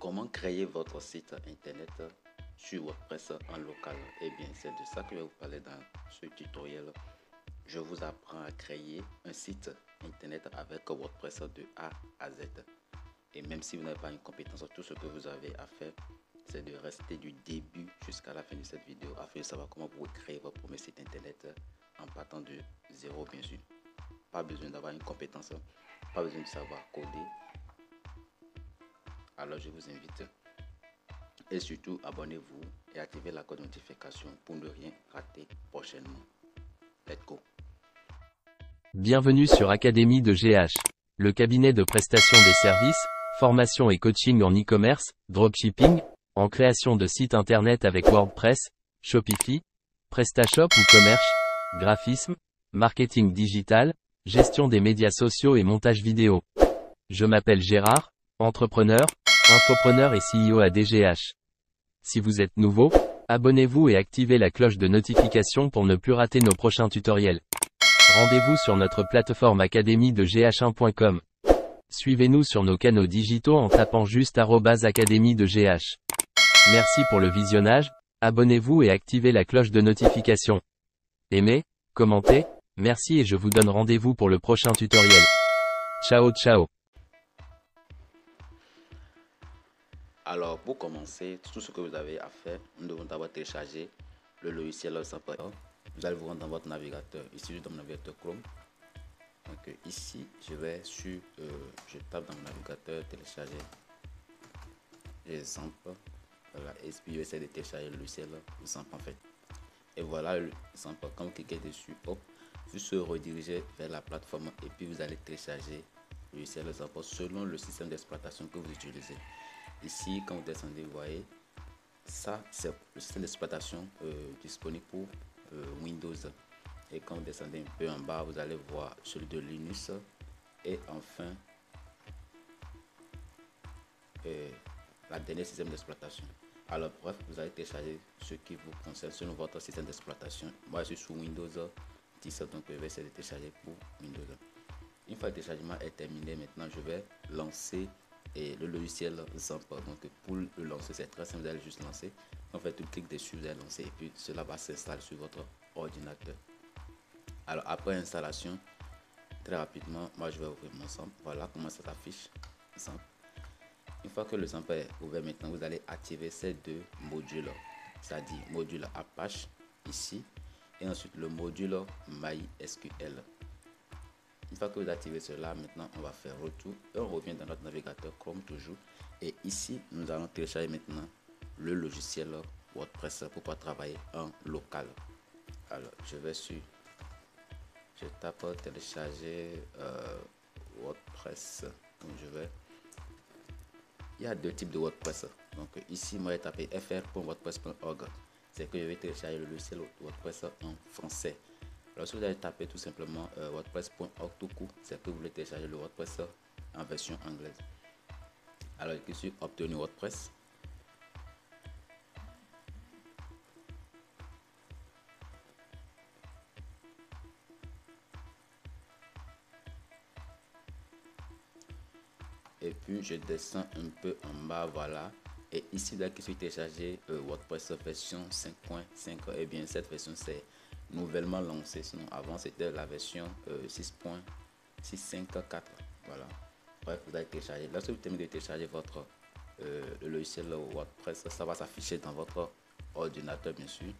Comment créer votre site internet sur WordPress en local? Eh bien, c'est de ça que je vais vous parler dans ce tutoriel. Je vous apprends à créer un site internet avec WordPress de A à Z. Et même si vous n'avez pas une compétence, tout ce que vous avez à faire, c'est de rester du début jusqu'à la fin de cette vidéo afin de savoir comment vous pouvez créer votre premier site internet en partant de zéro, bien sûr. Pas besoin d'avoir une compétence, pas besoin de savoir coder. Alors je vous invite et surtout abonnez-vous et activez la cloche de notification pour ne rien rater prochainement. Let's go. Bienvenue sur Académie de GH, le cabinet de prestation des services, formation et coaching en e-commerce, dropshipping, en création de sites internet avec WordPress, Shopify, PrestaShop ou Commerce, graphisme, marketing digital, gestion des médias sociaux et montage vidéo. Je m'appelle Gérard, entrepreneur, infopreneur et CEO à DGH. Si vous êtes nouveau, abonnez-vous et activez la cloche de notification pour ne plus rater nos prochains tutoriels. Rendez-vous sur notre plateforme academie-de-gh1.com. Suivez-nous sur nos canaux digitaux en tapant juste @académie de GH. Merci pour le visionnage, abonnez-vous et activez la cloche de notification. Aimez, commentez, merci et je vous donne rendez-vous pour le prochain tutoriel. Ciao ciao. Alors pour commencer, tout ce que vous avez à faire, nous devons d'abord télécharger le logiciel Zapier. Vous allez vous rendre dans votre navigateur. Ici, je suis dans mon navigateur Chrome. Donc ici, je vais sur, je tape dans mon navigateur télécharger exemple. Voilà, et puis je vais essayer de télécharger le logiciel Zapier en fait. Et voilà le Zapier. Quand vous cliquez dessus, hop, vous se redirigez vers la plateforme et puis vous allez télécharger le logiciel Zapier selon le système d'exploitation que vous utilisez. Ici, quand vous descendez, vous voyez, ça c'est le système d'exploitation disponible pour Windows. Et quand vous descendez un peu en bas, vous allez voir celui de Linux et enfin la dernière système d'exploitation. Alors bref, vous allez télécharger ce qui vous concerne selon votre système d'exploitation. Moi je suis sous Windows 10, donc je vais essayer de télécharger pour Windows. Une fois le téléchargement est terminé, maintenant je vais lancer le logiciel Zapier. Donc pour le lancer, c'est très simple, vous allez juste lancer. En fait, tout clic dessus, vous allez lancer et puis cela va s'installer sur votre ordinateur. Alors après installation, très rapidement, moi je vais ouvrir mon Zapier. Voilà comment ça s'affiche. Une fois que le Zapier est ouvert, maintenant vous allez activer ces deux modules, c'est-à-dire module Apache ici et ensuite le module MySQL. Une fois que vous activez cela, maintenant on va faire retour et on revient dans notre navigateur Chrome toujours. Et ici, nous allons télécharger maintenant le logiciel WordPress pour pouvoir travailler en local. Alors, je vais sur, je tape télécharger WordPress. Donc, il y a deux types de WordPress. Donc ici, moi j'ai tapé fr.wordpress.org. C'est que je vais télécharger le logiciel WordPress en français. Lorsque vous allez taper tout simplement wordpress.org tout court, c'est que vous voulez télécharger le WordPress en version anglaise. Alors je suis obtenu WordPress. Et puis je descends un peu en bas, voilà. Et ici, là, qui suis téléchargé WordPress version 5.5. Et bien cette version c'est nouvellement lancée. Sinon avant c'était la version 6.654. Voilà. Bref, vous allez télécharger. Lorsque vous terminez de télécharger votre le logiciel WordPress, ça va s'afficher dans votre ordinateur bien sûr.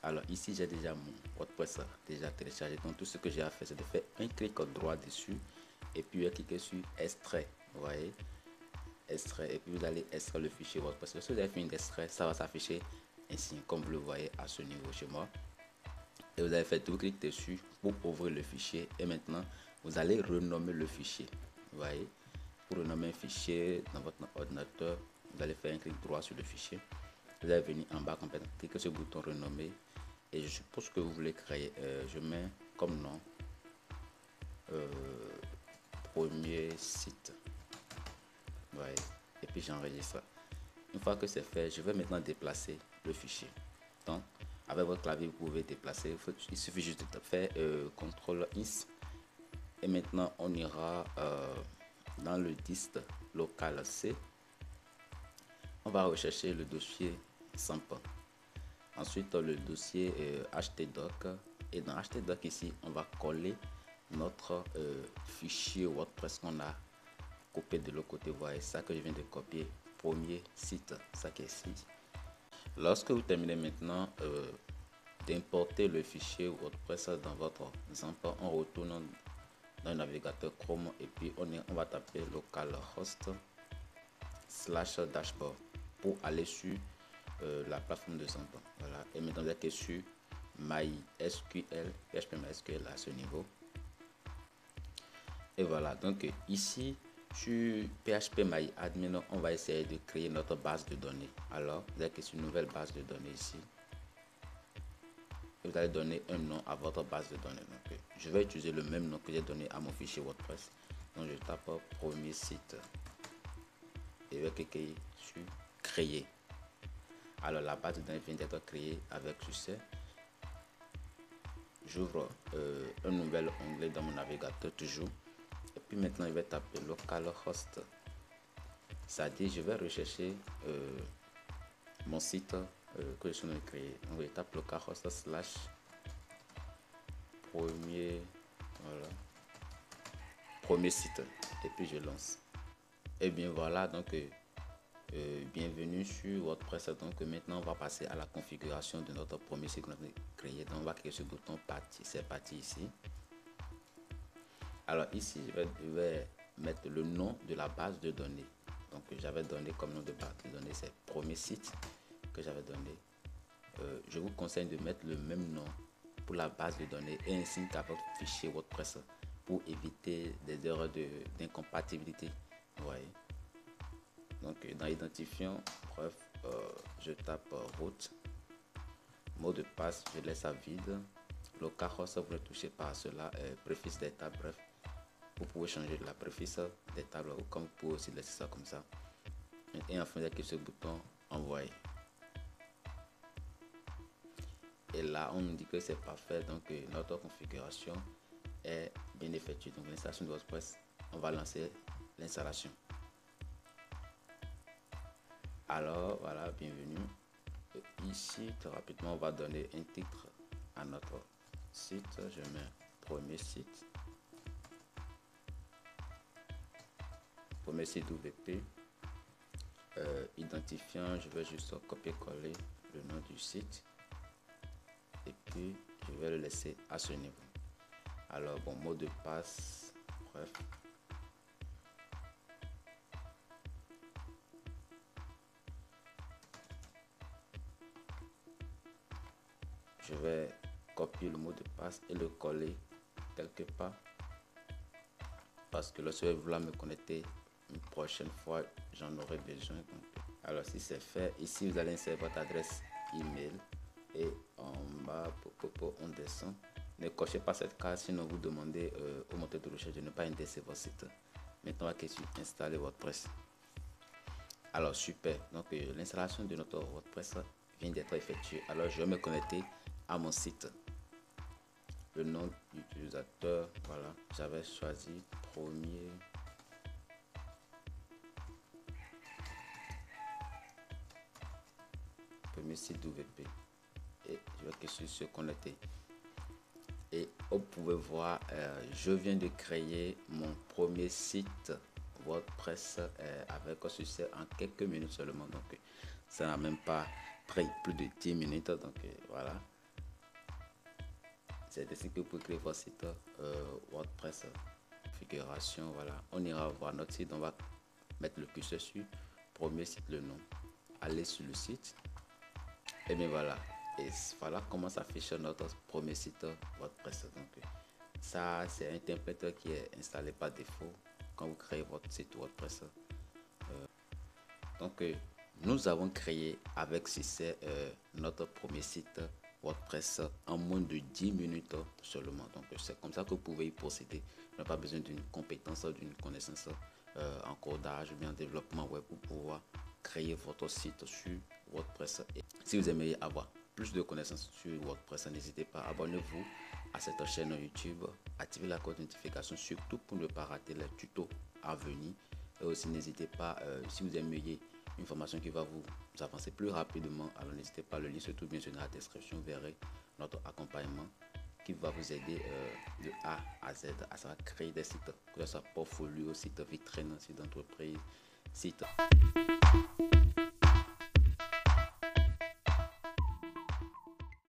Alors ici j'ai déjà mon WordPress déjà téléchargé. Donc tout ce que j'ai à faire c'est de faire un clic droit dessus et puis cliquer sur extrait. Vous voyez, extrait, et puis vous allez extraire le fichier WordPress. Lorsque vous avez fini d'extraire, ça va s'afficher ainsi comme vous le voyez à ce niveau chez moi. Et vous allez faire double clic dessus pour ouvrir le fichier. Et maintenant vous allez renommer le fichier. Vous voyez, pour renommer un fichier dans votre ordinateur, vous allez faire un clic droit sur le fichier. Vous allez venir en bas complètement, cliquez sur le bouton renommer. Et je suppose que vous voulez créer, je mets comme nom premier site. Ouais. Et puis j'enregistre. Une fois que c'est fait, je vais maintenant déplacer le fichier. Donc avec votre clavier vous pouvez déplacer, il suffit juste de faire CTRL X et maintenant on ira dans le disque local C on va rechercher le dossier SAMP. Ensuite, le dossier htdoc. Et dans htdoc ici, on va coller notre fichier WordPress qu'on a copié de l'autre côté. Vous voyez ça que je viens de copier, premier site, ça qui est ici. Lorsque vous terminez maintenant d'importer le fichier WordPress dans votre ZAMP, on retourne dans le navigateur Chrome et puis on va taper localhost / dashboard pour aller sur la plateforme de ZAMP. Voilà. Et maintenant vous êtes sur MySQL, PHP MySQL à ce niveau. Et voilà, donc ici sur PHP MyAdmin, on va essayer de créer notre base de données. Alors, vous êtes sur une nouvelle base de données ici. Et vous allez donner un nom à votre base de données. Donc, je vais utiliser le même nom que j'ai donné à mon fichier WordPress. Donc, je tape premier site et je vais cliquer sur créer. Alors, la base de données vient d'être créée avec succès. J'ouvre un nouvel onglet dans mon navigateur toujours. Et puis maintenant, je vais taper localhost. Ça dit, je vais rechercher mon site que je suis en train de créer. Donc, je tape localhost / premier, voilà, premier site. Et puis, je lance. Et bien voilà, donc bienvenue sur WordPress. Donc maintenant, on va passer à la configuration de notre premier site qu'on a créé. Donc, on va cliquer sur le bouton partie. C'est parti ici. Alors ici, je vais mettre le nom de la base de données. Donc j'avais donné comme nom de base de données, c'est premier site que j'avais donné. Je vous conseille de mettre le même nom pour la base de données et ainsi qu'à votre fichier WordPress pour éviter des erreurs d'incompatibilité. Vous voyez. Donc dans identifiant, bref, je tape route, mot de passe, je laisse à vide. Localhost, vous ne touchez pas à cela, préfixe des tables, bref. Vous pouvez changer la préfixe des tables ou comme vous pouvez aussi laisser ça comme ça. Et enfin, il y a ce bouton envoyer. Et là, on me dit que c'est parfait. Donc, notre configuration est bien effectuée. Donc, l'installation de WordPress, on va lancer l'installation. Alors, voilà, bienvenue. Ici, très rapidement, on va donner un titre à notre site. Je mets premier site. Premier site WP. Identifiant, je vais juste copier-coller le nom du site. Et puis, je vais le laisser à ce niveau. Alors, bon, mot de passe, bref. Je vais copier le mot de passe et le coller quelque part. Parce que lorsque je vais vouloir me connecter une prochaine fois, j'en aurai besoin. Alors, si c'est fait, ici, vous allez insérer votre adresse email. Et en bas, on descend. Ne cochez pas cette case, sinon vous demandez au moteur de recherche de ne pas indexer votre site. Maintenant, on va cliquer sur installer WordPress. Alors, super. Donc, l'installation de notre WordPress vient d'être effectuée. Alors, je vais me connecter à mon site. Le nom d'utilisateur, voilà, j'avais choisi premier. Premier site WP. Et je vais cliquer sur se connecter. Et vous pouvez voir, je viens de créer mon premier site WordPress avec un succès en quelques minutes seulement. Donc, ça n'a même pas pris plus de 10 minutes. Donc, voilà. C'est ainsi que vous pouvez créer votre site WordPress. Configuration, voilà. On ira voir notre site. On va mettre le curseur sur premier site, le nom. Aller sur le site. Et bien voilà. Et voilà comment s'affiche notre premier site WordPress. Donc, ça, c'est un template qui est installé par défaut quand vous créez votre site WordPress. Donc, nous avons créé avec succès notre premier site WordPress en moins de 10 minutes seulement. Donc, c'est comme ça que vous pouvez y procéder. Vous n'avez pas besoin d'une compétence ou d'une connaissance en codage ou bien en développement web pour pouvoir créer votre site sur WordPress. Et si vous aimeriez avoir plus de connaissances sur WordPress, n'hésitez pas, abonnez-vous à cette chaîne YouTube, activez la cloche de notification surtout pour ne pas rater les tutos à venir. Et aussi n'hésitez pas, si vous aimeriez une formation qui va vous avancer plus rapidement. Alors n'hésitez pas à le lire, surtout bien sûr dans la description, vous verrez notre accompagnement qui va vous aider de A à Z à savoir créer des sites, que ce soit portfolio, site vitrine, site d'entreprise, site